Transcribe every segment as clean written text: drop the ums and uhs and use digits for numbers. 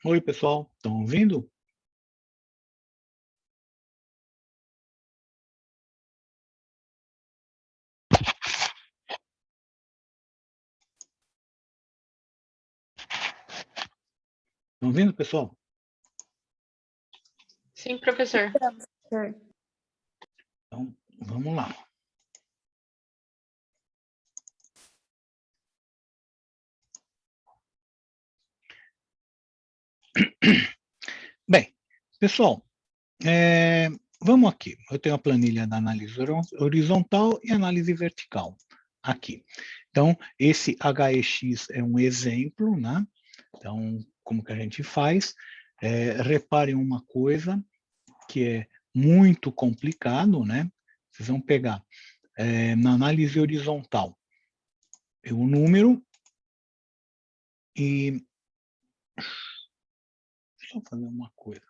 Oi, pessoal, estão ouvindo? Estão ouvindo, pessoal? Sim, professor. Então, vamos lá. Bem, pessoal, vamos aqui. Eu tenho a planilha da análise horizontal e análise vertical aqui. Então, esse HEX é um exemplo, né? Então, como que a gente faz? Reparem uma coisa que é muito complicado, né? Vocês vão pegar na análise horizontal o número e deixa eu fazer uma coisa.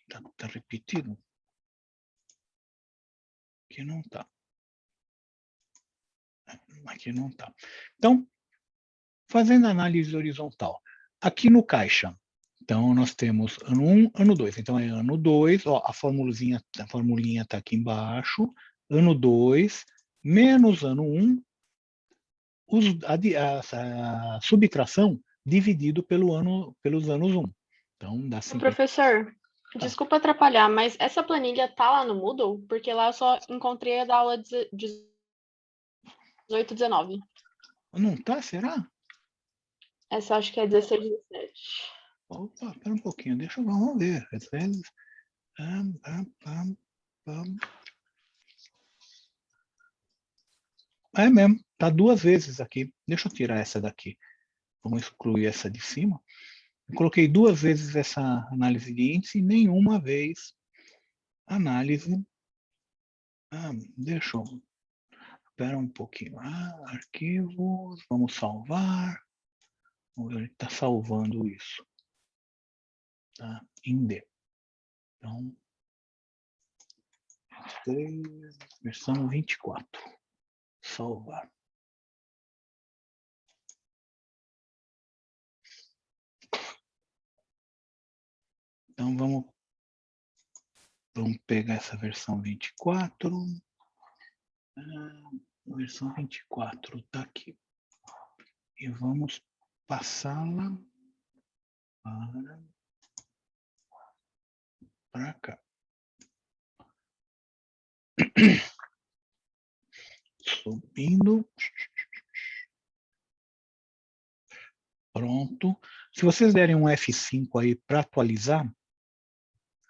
Tá repetido? Aqui não tá. Aqui não tá. Então, fazendo análise horizontal. Aqui no caixa, então nós temos ano 1, ano 2. Então é ano 2, ó, a formulinha está aqui embaixo, ano 2, menos ano 1, a subtração dividido pelos anos 1. Então dá 50. Professor, desculpa atrapalhar, mas essa planilha tá lá no Moodle? Porque lá eu só encontrei a da aula 18 e 19. Não tá, será? Essa acho que é 16 e 17. Opa, espera um pouquinho, vamos ver. Às vezes... É mesmo, tá duas vezes aqui. Deixa eu tirar essa daqui. Vamos excluir essa de cima. Eu coloquei duas vezes essa análise de índice e nenhuma vez análise. Deixa eu... Espera um pouquinho. Arquivos, vamos salvar. Vamos ver, ele está salvando isso. Tá? Em D. Então, 3, versão 24. Salvar. Então, vamos pegar essa versão 24. A versão 24 está aqui. E vamos passá-la para cá. Subindo. Pronto. Se vocês derem um F5 aí para atualizar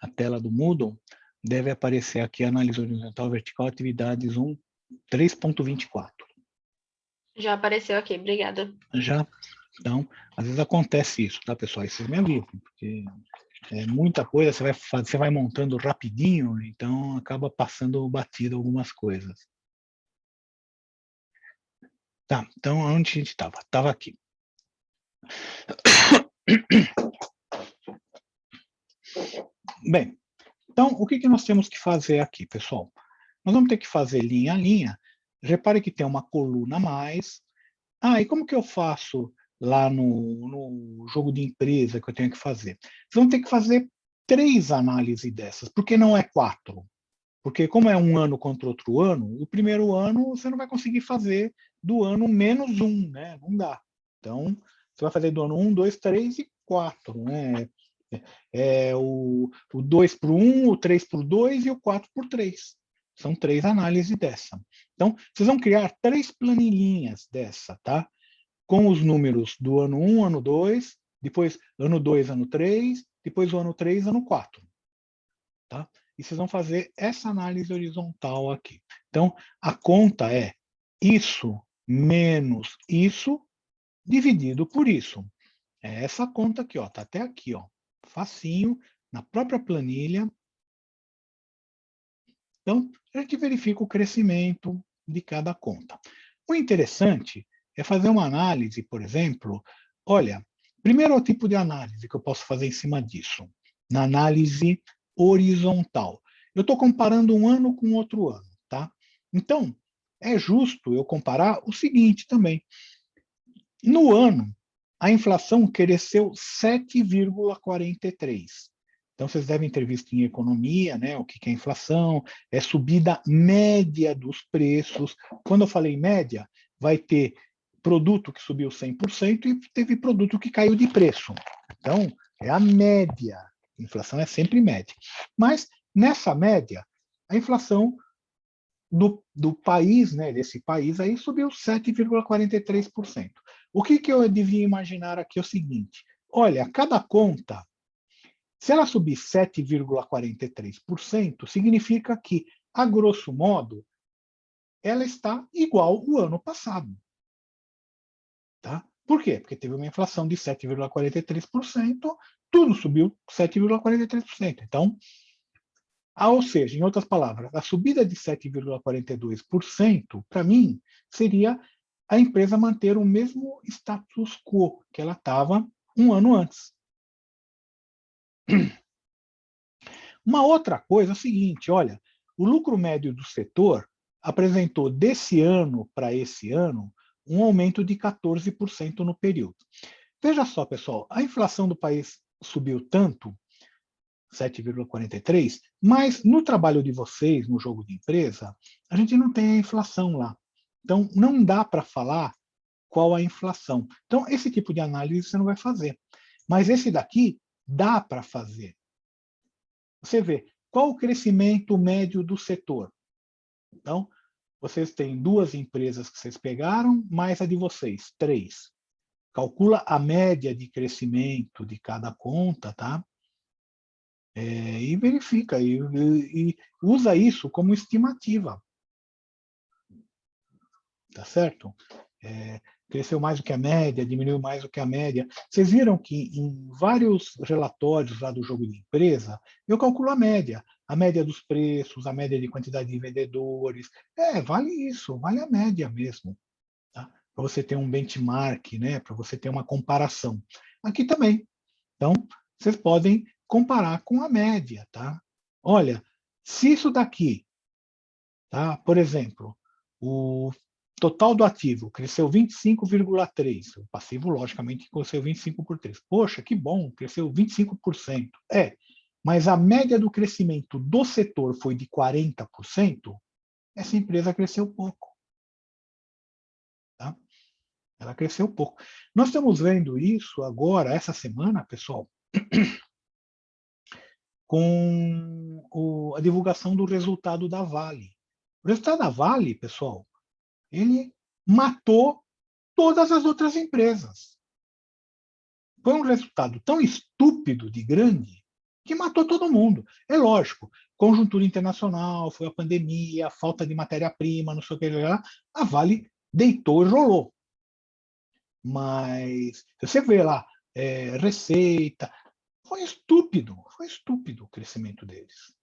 a tela do Moodle, deve aparecer aqui análise horizontal vertical atividades 1 3.24. Já apareceu aqui, obrigada. Já? Então, às vezes acontece isso, tá, pessoal? E vocês me avisam, porque é muita coisa, você vai montando rapidinho, então acaba passando batido algumas coisas. Tá, então onde a gente estava? Estava aqui. Bem, então o que nós temos que fazer aqui, pessoal? Nós vamos ter que fazer linha a linha. Repare que tem uma coluna a mais. E como que eu faço lá no jogo de empresa que eu tenho que fazer? Vocês vão ter que fazer 3 análises dessas. Por que não é 4? Porque como é um ano contra outro ano, o primeiro ano você não vai conseguir fazer do ano menos 1, né? Não dá. Então, você vai fazer do ano 1, 2, 3 e 4, né? O 2 por 1, o 3 por 2 e o 4 por 3. São 3 análises dessa. Então, vocês vão criar 3 planilhinhas dessa, tá? Com os números do ano 1, ano 2, depois ano 2, ano 3, depois o ano 3, ano 4. Tá? E vocês vão fazer essa análise horizontal aqui. Então, a conta é isso menos isso dividido por isso. É essa conta aqui, ó, tá até aqui, ó, facinho, na própria planilha. Então, a gente verifica o crescimento de cada conta. O interessante é fazer uma análise, por exemplo, olha, primeiro é o tipo de análise que eu posso fazer em cima disso, na análise horizontal. Eu estou comparando um ano com outro ano, tá? Então, é justo eu comparar o seguinte também. No ano, a inflação cresceu 7,43%. Então, vocês devem ter visto em economia, né, o que é inflação, é subida média dos preços. Quando eu falei média, vai ter produto que subiu 100% e teve produto que caiu de preço. Então, é a média. A inflação é sempre média. Mas, nessa média, a inflação do país, né, desse país aí, subiu 7,43%. O que eu devia imaginar aqui é o seguinte: olha, cada conta, se ela subir 7,43%, significa que, a grosso modo, ela está igual ao ano passado. Tá? Por quê? Porque teve uma inflação de 7,43%, tudo subiu 7,43%. Então, ou seja, em outras palavras, a subida de 7,42%, para mim, seria a empresa manter o mesmo status quo que ela estava um ano antes. Uma outra coisa é o seguinte, olha, o lucro médio do setor apresentou desse ano para esse ano um aumento de 14% no período. Veja só, pessoal, a inflação do país subiu tanto, 7,43, mas no trabalho de vocês, no jogo de empresa, a gente não tem a inflação lá. Então, não dá para falar qual a inflação. Então, esse tipo de análise você não vai fazer. Mas esse daqui dá para fazer. Você vê, qual o crescimento médio do setor? Então, vocês têm duas empresas que vocês pegaram, mais a de vocês, 3. Calcula a média de crescimento de cada conta, tá? E verifica, e usa isso como estimativa. Tá certo? Cresceu mais do que a média, diminuiu mais do que a média. Vocês viram que em vários relatórios lá do jogo de empresa, eu calculo a média dos preços, a média de quantidade de vendedores. Vale isso, vale a média mesmo. Tá? Para você ter um benchmark, né? Para você ter uma comparação. Aqui também. Então, vocês podem comparar com a média. Tá? Olha, se isso daqui, tá? Por exemplo, o total do ativo cresceu 25,3%. O passivo, logicamente, cresceu 25 por 3. Poxa, que bom, cresceu 25%. Mas a média do crescimento do setor foi de 40%, essa empresa cresceu pouco. Tá? Ela cresceu pouco. Nós estamos vendo isso agora, essa semana, pessoal, com a divulgação do resultado da Vale. O resultado da Vale, pessoal, ele matou todas as outras empresas. Foi um resultado tão estúpido de grande que matou todo mundo. É lógico, conjuntura internacional, foi a pandemia, a falta de matéria-prima, não sei o que, a Vale deitou e rolou. Mas você vê lá, receita, foi estúpido o crescimento deles.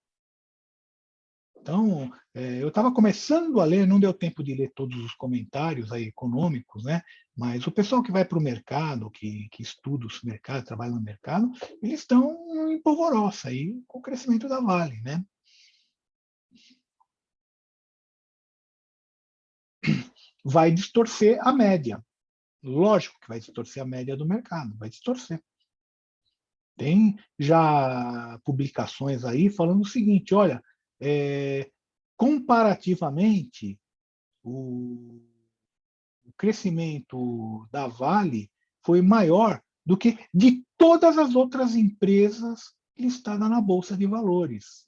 Então, eu estava começando a ler, não deu tempo de ler todos os comentários aí econômicos, né? Mas o pessoal que vai para o mercado, que estuda os mercados, trabalha no mercado, eles estão em polvorosa aí com o crescimento da Vale, né? Vai distorcer a média. Lógico que vai distorcer a média do mercado, vai distorcer. Tem já publicações aí falando o seguinte, olha, comparativamente, o crescimento da Vale foi maior do que de todas as outras empresas listadas na Bolsa de Valores.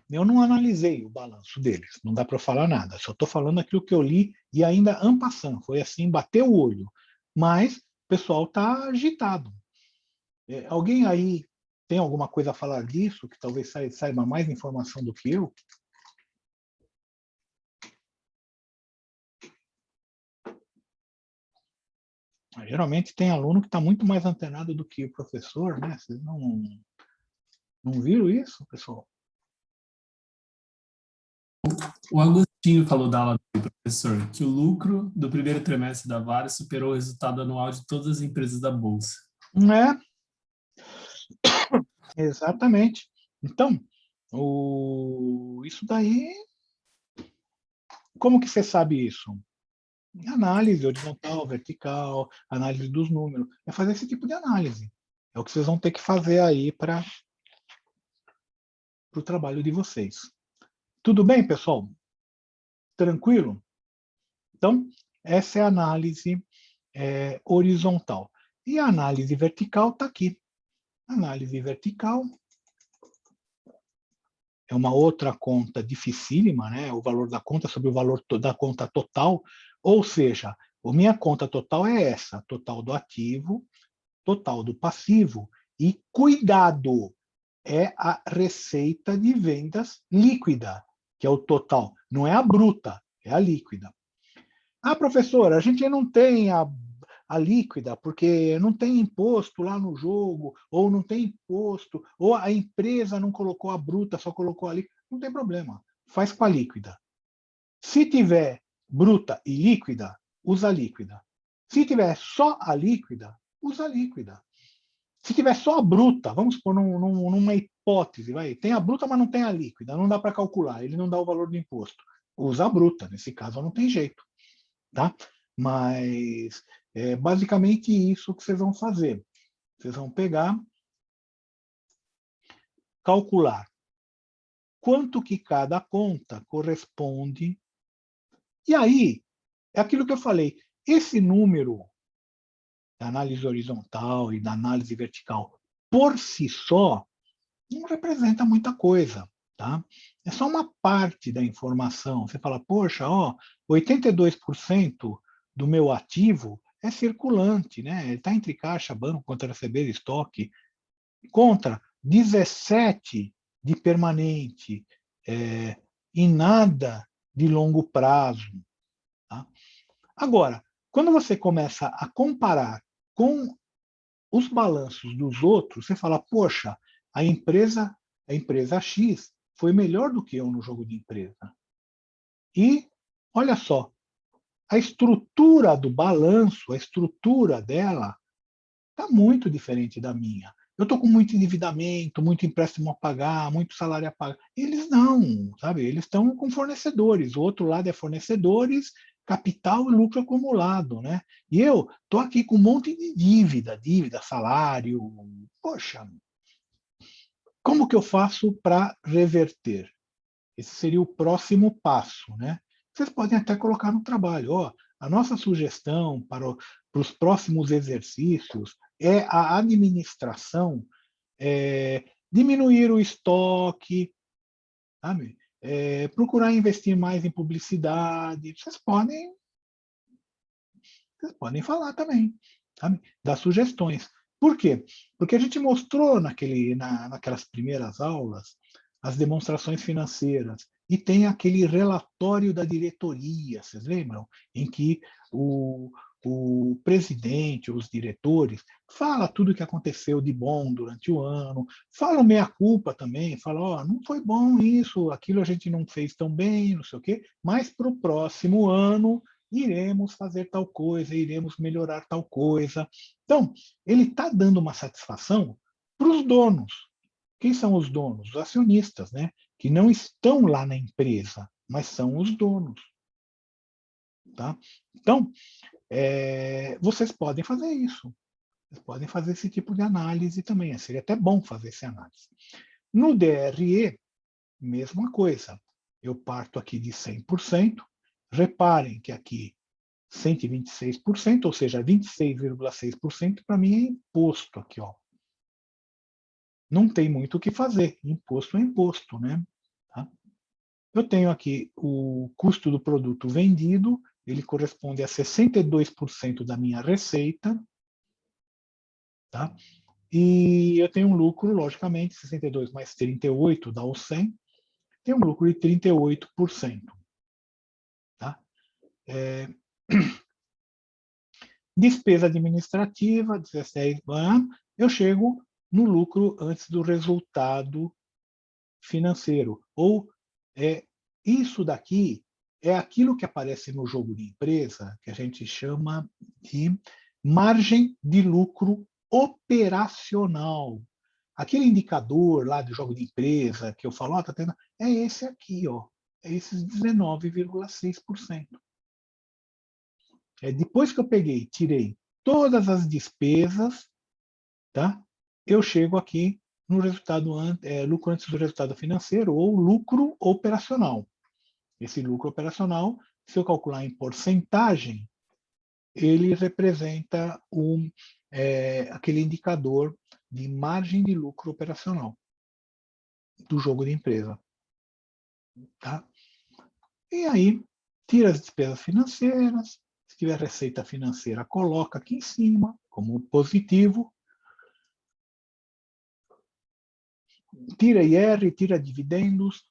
Eu não analisei o balanço deles, não dá para falar nada, só estou falando aquilo que eu li e ainda en passant, foi assim, bater o olho. Mas o pessoal está agitado. Alguém aí tem alguma coisa a falar disso, que talvez saiba mais informação do que eu? Geralmente tem aluno que está muito mais antenado do que o professor, né? Vocês não viram isso, pessoal? O Agostinho falou da aula do professor que o lucro do primeiro trimestre da Vale superou o resultado anual de todas as empresas da Bolsa. Exatamente. Então, isso daí Como que você sabe isso? Análise horizontal, vertical, análise dos números. É fazer esse tipo de análise. É o que vocês vão ter que fazer aí para o trabalho de vocês. Tudo bem, pessoal? Tranquilo? Então, essa é a análise horizontal. E a análise vertical está aqui. Análise vertical é uma outra conta dificílima, né? O valor da conta sobre o valor da conta total. Ou seja, a minha conta total é essa, total do ativo, total do passivo. E cuidado, é a receita de vendas líquida, que é o total. Não é a bruta, é a líquida. Ah, professora, a gente não tem a líquida, porque não tem imposto lá no jogo, ou não tem imposto, ou a empresa não colocou a bruta, só colocou a líquida. Não tem problema, faz com a líquida. Se tiver bruta e líquida, usa a líquida. Se tiver só a líquida, usa a líquida. Se tiver só a bruta, vamos supor numa hipótese, vai, tem a bruta, mas não tem a líquida, não dá para calcular, ele não dá o valor do imposto. Usa a bruta, nesse caso não tem jeito. Tá? Mas é basicamente isso que vocês vão fazer. Vocês vão pegar, calcular quanto que cada conta corresponde. E aí, é aquilo que eu falei, esse número da análise horizontal e da análise vertical, por si só, não representa muita coisa. Tá? É só uma parte da informação. Você fala, poxa, 82% do meu ativo é circulante, né? Ele está entre caixa, banco, contra receber, estoque, contra 17 de permanente, e nada de longo prazo. Tá? Agora, quando você começa a comparar com os balanços dos outros, você fala, poxa, a empresa X foi melhor do que eu no jogo de empresa. E, olha só, a estrutura do balanço, a estrutura dela, está muito diferente da minha. Eu estou com muito endividamento, muito empréstimo a pagar, muito salário a pagar. Eles não, sabe? Eles estão com fornecedores. O outro lado é fornecedores, capital e lucro acumulado, né? E eu estou aqui com um monte de dívida, salário. Poxa, como que eu faço para reverter? Esse seria o próximo passo, né? Vocês podem até colocar no trabalho. A nossa sugestão para os próximos exercícios é a administração diminuir o estoque, sabe? Procurar investir mais em publicidade. Vocês podem falar também, sabe? Dar sugestões. Por quê? Porque a gente mostrou naquelas primeiras aulas as demonstrações financeiras e tem aquele relatório da diretoria, vocês lembram? Em que o presidente, os diretores, fala tudo o que aconteceu de bom durante o ano, fala o meia-culpa também, fala, não foi bom isso, aquilo a gente não fez tão bem, não sei o quê, mas para o próximo ano iremos fazer tal coisa, iremos melhorar tal coisa. Então, ele está dando uma satisfação para os donos. Quem são os donos? Os acionistas, né? Que não estão lá na empresa, mas são os donos. Tá? Então, vocês podem fazer isso. Vocês podem fazer esse tipo de análise também. Seria até bom fazer essa análise. No DRE, mesma coisa. Eu parto aqui de 100%. Reparem que aqui 126%, ou seja, 26,6% para mim é imposto aqui, ó. Não tem muito o que fazer. Imposto é imposto, né? Tá? Eu tenho aqui o custo do produto vendido, ele corresponde a 62% da minha receita, tá? E eu tenho um lucro, logicamente, 62 mais 38 dá o 100, tem um lucro de 38%. Tá? Despesa administrativa, 16, eu chego no lucro antes do resultado financeiro. Ou isso daqui é aquilo que aparece no jogo de empresa, que a gente chama de margem de lucro operacional. Aquele indicador lá do jogo de empresa que eu falo, tá tendo, é esse aqui, ó. esses 19,6%. Depois que eu peguei, tirei todas as despesas, tá? Eu chego aqui no resultado lucro antes do resultado financeiro ou lucro operacional. Esse lucro operacional, se eu calcular em porcentagem, ele representa aquele indicador de margem de lucro operacional do jogo de empresa. Tá? E aí, tira as despesas financeiras, se tiver receita financeira, coloca aqui em cima como positivo, tira IR, tira dividendos,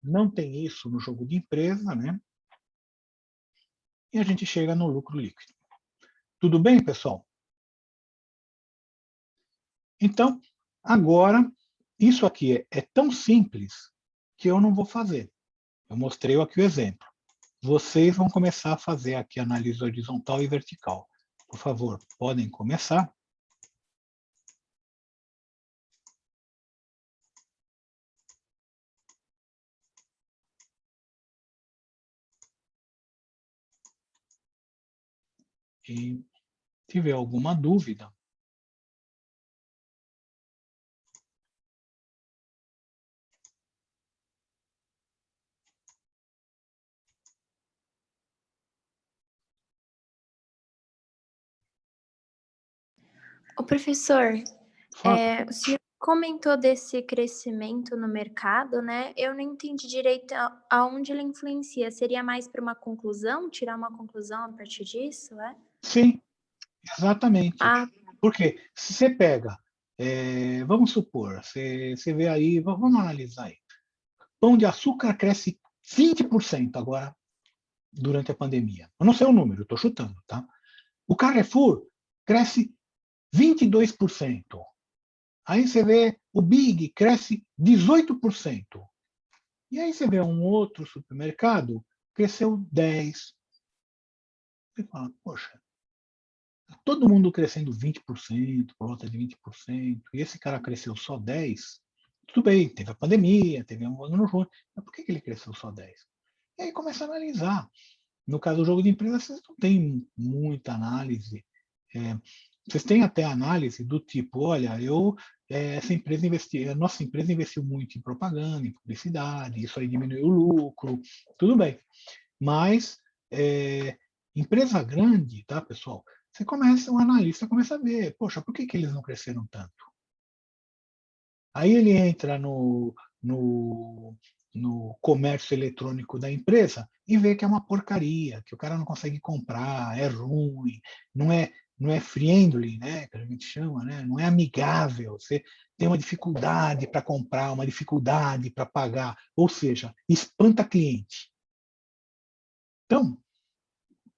não tem isso no jogo de empresa, né? E a gente chega no lucro líquido. Tudo bem, pessoal? Então, agora, isso aqui é tão simples que eu não vou fazer. Eu mostrei aqui o exemplo. Vocês vão começar a fazer aqui análise horizontal e vertical. Por favor, podem começar. E se tiver alguma dúvida, O professor, fala. o senhor comentou desse crescimento no mercado, né? Eu não entendi direito aonde ele influencia. Seria mais para uma conclusão, tirar uma conclusão a partir disso, é? Sim, exatamente. Ah, Porque se você pega, vamos supor, você vê aí, vamos analisar aí. Pão de açúcar cresce 20% agora durante a pandemia. Eu não sei o número, estou chutando, tá? O Carrefour cresce 22%. Aí você vê o Big cresce 18%. E aí você vê um outro supermercado cresceu 10%. Você fala, poxa, todo mundo crescendo 20%, por volta de 20%, e esse cara cresceu só 10%. Tudo bem, teve a pandemia, teve um ano ruim, mas por que ele cresceu só 10%? E aí começa a analisar. No caso do jogo de empresa, vocês não têm muita análise. Vocês têm até análise do tipo, olha, a nossa empresa investiu muito em propaganda, em publicidade, isso aí diminuiu o lucro, tudo bem. Mas empresa grande, tá, pessoal? Um analista começa a ver, poxa, por que eles não cresceram tanto? Aí ele entra no comércio eletrônico da empresa e vê que é uma porcaria, que o cara não consegue comprar, é ruim, não é friendly, né, que a gente chama, né, não é amigável, você tem uma dificuldade para comprar, uma dificuldade para pagar, ou seja, espanta cliente. Então,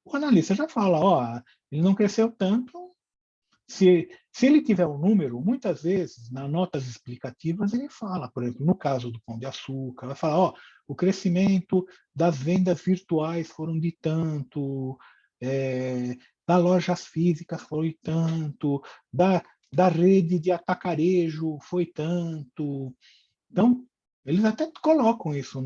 o analista já fala, ó, ele não cresceu tanto. Se ele tiver um número, muitas vezes, nas notas explicativas, ele fala, por exemplo, no caso do Pão de Açúcar, vai falar, ó, o crescimento das vendas virtuais foram de tanto, das lojas físicas foi tanto, da rede de atacarejo foi tanto. Então, eles até colocam isso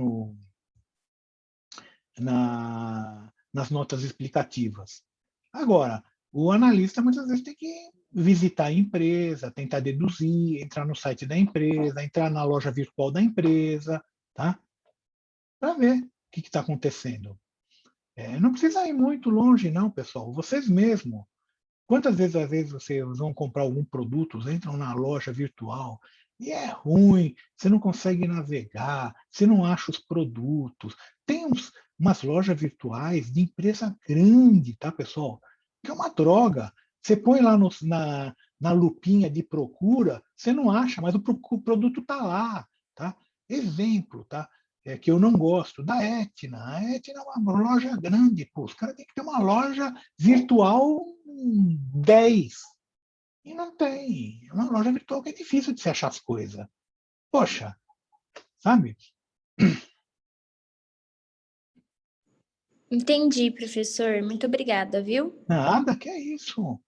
nas notas explicativas. Agora, o analista muitas vezes tem que visitar a empresa, tentar deduzir, entrar no site da empresa, entrar na loja virtual da empresa, tá? Para ver o que está acontecendo. Não precisa ir muito longe, não, pessoal. Vocês mesmos. Quantas vezes, às vezes, vocês vão comprar algum produto, entram na loja virtual e é ruim, você não consegue navegar, você não acha os produtos. Tem umas lojas virtuais de empresa grande, tá, pessoal? Que é uma droga. Você põe lá na lupinha de procura, você não acha, mas o produto está lá, tá? Exemplo, tá? Que eu não gosto, da Etna. A Etna é uma loja grande, pô. Os caras têm que ter uma loja virtual 10. E não tem. É uma loja virtual que é difícil de se achar as coisas. Poxa, sabe? entendi, professor. Muito obrigada, viu? Nada, que é isso.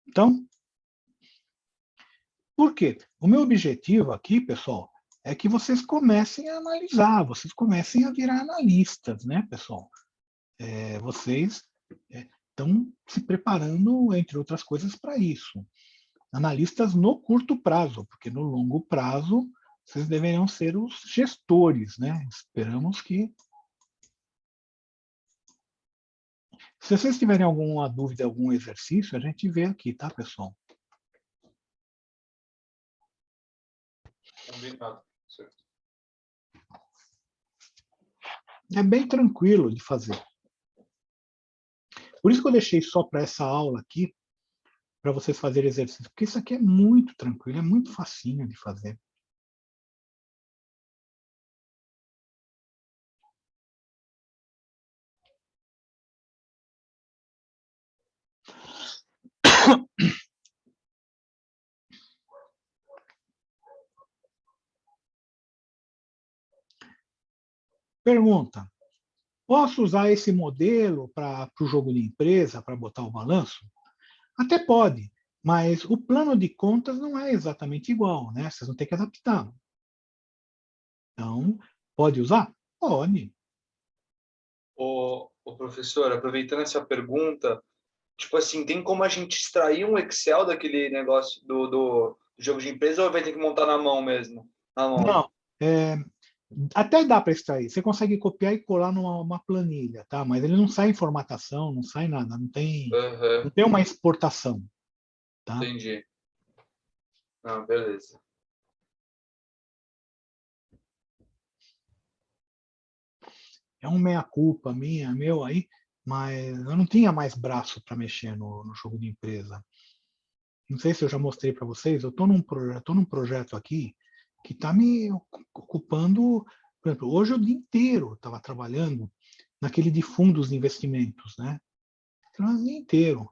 Então, Por quê? O meu objetivo aqui, pessoal, é que vocês comecem a analisar, vocês comecem a virar analistas, né, pessoal? Vocês estão se preparando, entre outras coisas, para isso. Analistas no curto prazo, porque no longo prazo vocês deveriam ser os gestores, né? Esperamos que... Se vocês tiverem alguma dúvida, algum exercício, a gente vê aqui, tá, pessoal? Combinado. Certo. É bem tranquilo de fazer. Por isso que eu deixei só para essa aula aqui, para vocês fazerem exercício, porque isso aqui é muito tranquilo, é muito facinho de fazer. Pergunta: posso usar esse modelo para o jogo de empresa, para botar o balanço? Até pode, mas o plano de contas não é exatamente igual, né? Vocês vão ter que adaptar. Então, pode usar? Pode. O professor, aproveitando essa pergunta, tipo assim, tem como a gente extrair um Excel daquele negócio do jogo de empresa ou vai ter que montar na mão mesmo? Na mão. Não, até dá para extrair. Você consegue copiar e colar numa planilha, tá? Mas ele não sai em formatação, não sai nada, não tem uma exportação, tá? Entendi. Ah, beleza. É um meia-culpa meu aí, mas eu não tinha mais braço para mexer no jogo de empresa. Não sei se eu já mostrei para vocês, eu estou num projeto aqui que está me ocupando, por exemplo, hoje o dia inteiro eu estava trabalhando naquele de fundos de investimentos, né? Então, o dia inteiro.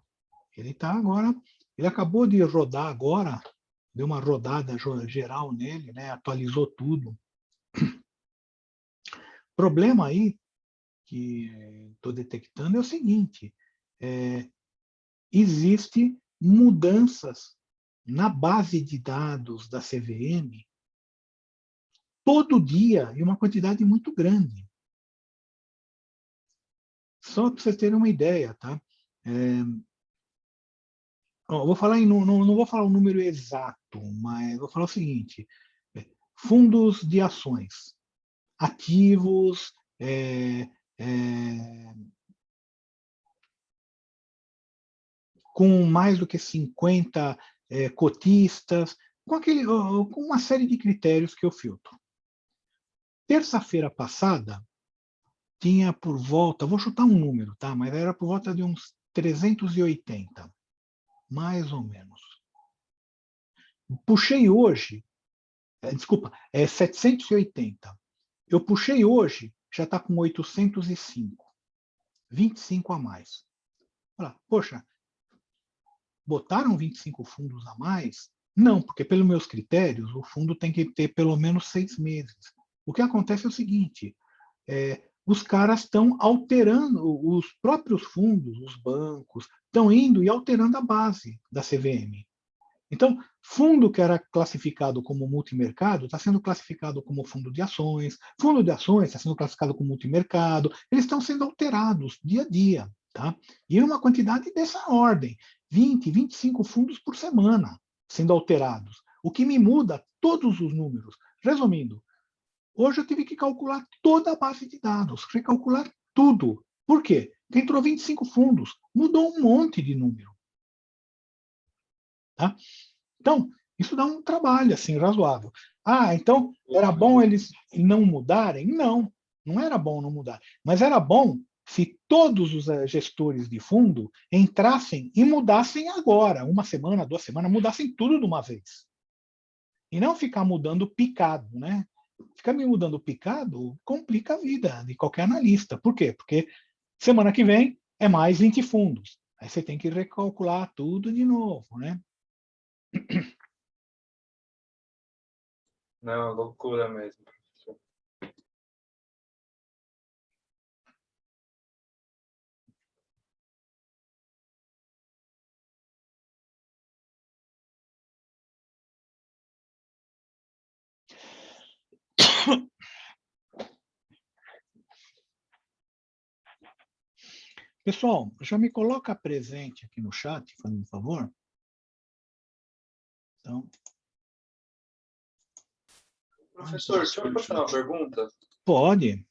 Ele está agora, ele acabou de rodar agora, deu uma rodada geral nele, né? Atualizou tudo. O problema aí que estou detectando é o seguinte: existe mudanças na base de dados da CVM todo dia e uma quantidade muito grande. Só para vocês terem uma ideia, tá? Eu vou falar não vou falar o número exato, mas vou falar o seguinte: fundos de ações, ativos, com mais do que 50 cotistas, com uma série de critérios que eu filtro. Terça-feira passada, tinha por volta, vou chutar um número, tá? Mas era por volta de uns 380, mais ou menos. Puxei hoje, desculpa, 780. Eu puxei hoje, já está com 805, 25 a mais. Poxa, botaram 25 fundos a mais? Não, porque pelos meus critérios, o fundo tem que ter pelo menos 6 meses. O que acontece é o seguinte, os caras estão alterando, os próprios fundos, os bancos, estão indo e alterando a base da CVM. Então, fundo que era classificado como multimercado está sendo classificado como fundo de ações está sendo classificado como multimercado, eles estão sendo alterados dia a dia. Tá? E uma quantidade dessa ordem, 20, 25 fundos por semana sendo alterados, o que me muda todos os números. Resumindo, hoje eu tive que calcular toda a base de dados, recalcular tudo. Por quê? Porque entrou 25 fundos, mudou um monte de número. Tá? Então, isso dá um trabalho assim razoável. Então era bom eles não mudarem? Não, não era bom não mudar. Mas era bom se todos os gestores de fundo entrassem e mudassem agora, uma semana, 2 semanas, mudassem tudo de uma vez. E não ficar mudando picado, né? Ficar me mudando picado complica a vida de qualquer analista. Por quê? Porque semana que vem é mais 20 fundos. Aí você tem que recalcular tudo de novo, né? Não, loucura mesmo. Pessoal, já me coloca presente aqui no chat, fazendo um favor. Então, Professor, deixa eu fazer uma pergunta. pode.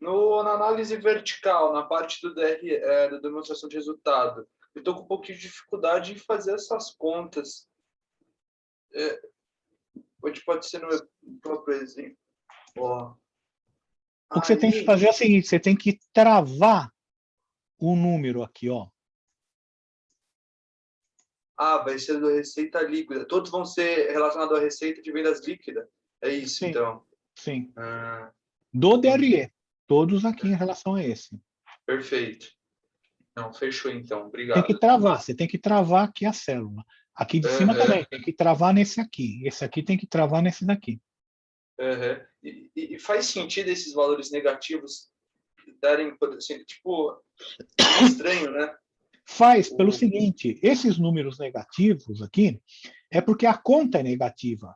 Na análise vertical, na parte do DRE, da demonstração de resultado, eu estou com um pouquinho de dificuldade em fazer essas contas. Pode ser no próprio exemplo. Ó. O que você tem que Aí, fazer é o seguinte, você tem que travar o número aqui, ó. vai ser da receita líquida. Todos vão ser relacionados à receita de vendas líquidas. É isso, Sim. então. Sim. Ah, Do DRE. Todos aqui em relação a esse. perfeito. Não, fechou então. Tem Obrigado. que travar, você tem que travar aqui a célula. Aqui de cima Uhum. também, tem que travar nesse aqui. Esse aqui tem que travar nesse daqui. Uhum. E faz sentido esses valores negativos darem, assim, tipo, estranho, né? Faz pelo seguinte, esses números negativos aqui, é porque a conta é negativa,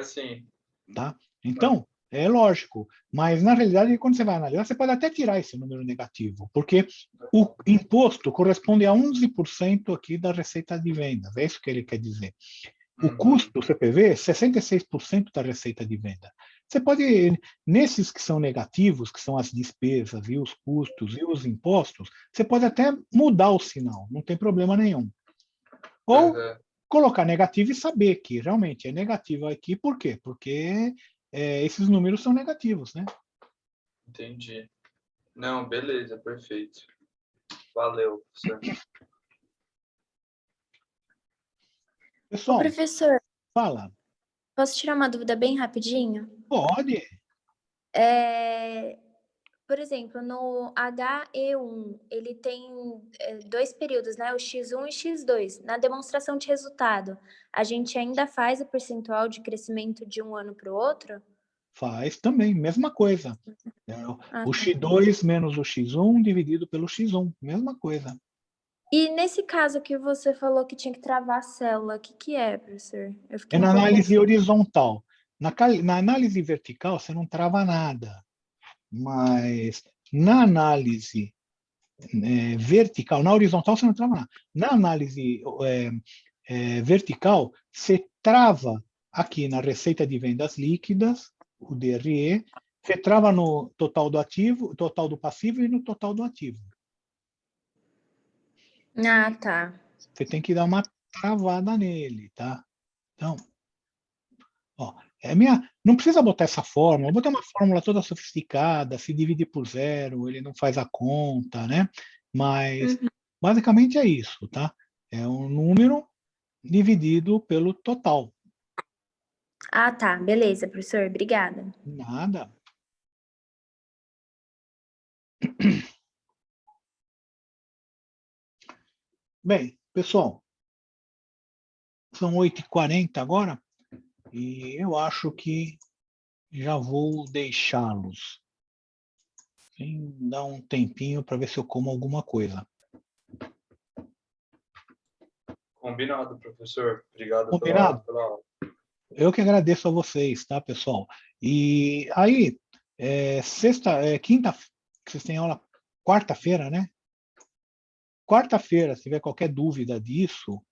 Sim. tá? Então, é lógico, mas na realidade, quando você vai analisar, você pode até tirar esse número negativo, porque o imposto corresponde a 11% aqui da receita de vendas, é isso que ele quer dizer. O custo do CPV é 66% da receita de venda. Você pode, nesses que são negativos, que são as despesas e os custos e os impostos, você pode até mudar o sinal, não tem problema nenhum. Ou colocar negativo e saber que realmente é negativo aqui, por quê? Porque esses números são negativos, né? Entendi. Não, beleza, perfeito. Valeu, professor. Ô, Pessoal, professor, fala. posso tirar uma dúvida bem rapidinho? Pode. Por exemplo, no HE1, ele tem 2 períodos, né? O X1 e X2. Na demonstração de resultado, a gente ainda faz o percentual de crescimento de um ano para o outro? Faz também, mesma coisa. Ah, O tá. X2 menos o X1 dividido pelo X1, mesma coisa. E nesse caso que você falou que tinha que travar a célula, o que que é, professor? Eu É fiquei na um pouco análise confusa. horizontal. Na análise vertical, você não trava nada. Mas na análise vertical, na horizontal, você não trava nada. Na análise vertical, você trava aqui na receita de vendas líquidas, o DRE, você trava no total do ativo, total do passivo e no total do ativo. Ah, tá. Você tem que dar uma travada nele, tá? Então, ó, não precisa botar essa fórmula, botar uma fórmula toda sofisticada, se divide por zero, ele não faz a conta, né? Mas basicamente é isso, tá? É um número dividido pelo total. Ah, tá. Beleza, professor. Obrigada. Nada. Bem, pessoal, são 8h40 agora e eu acho que já vou deixá-los. Sem dar um tempinho para ver se eu como alguma coisa. Combinado, professor. Obrigado Combinado? pela aula. Eu que agradeço a vocês, tá, pessoal? E aí, quinta, vocês têm aula quarta-feira, né? Quarta-feira, se tiver qualquer dúvida disso,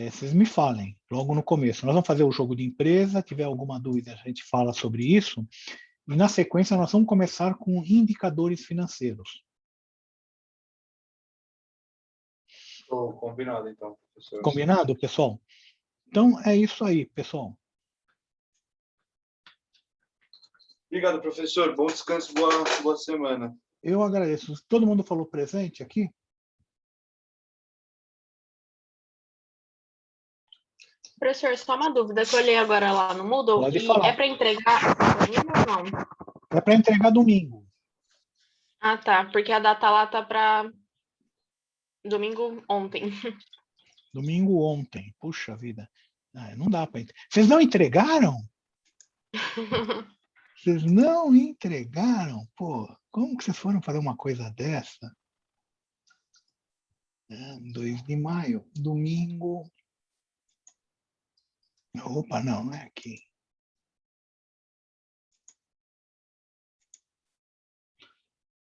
vocês me falem logo no começo. Nós vamos fazer o jogo de empresa, tiver alguma dúvida, a gente fala sobre isso. E na sequência, nós vamos começar com indicadores financeiros. Combinado, então, professor. Combinado, pessoal? Então, é isso aí, pessoal. Obrigado, professor. Bom descanso, boa semana. Eu agradeço. Todo mundo falou presente aqui? Professor, só uma dúvida que eu olhei agora lá no Moodle. Pode E falar. é para entregar disponível ou não? É para entregar domingo. Ah, tá. Porque a data lá tá para domingo ontem. Domingo ontem. Puxa vida. Não dá para entregar. Vocês não entregaram? Vocês não entregaram? Pô, como que vocês foram fazer uma coisa dessa? 2 de maio, domingo. Opa, não é aqui.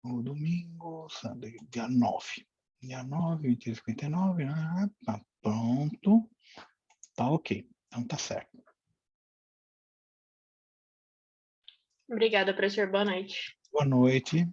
O domingo, dia 9. Dia 9, 23h59, tá pronto. Tá ok. Então tá certo. Obrigada, professor. Boa noite. Boa noite.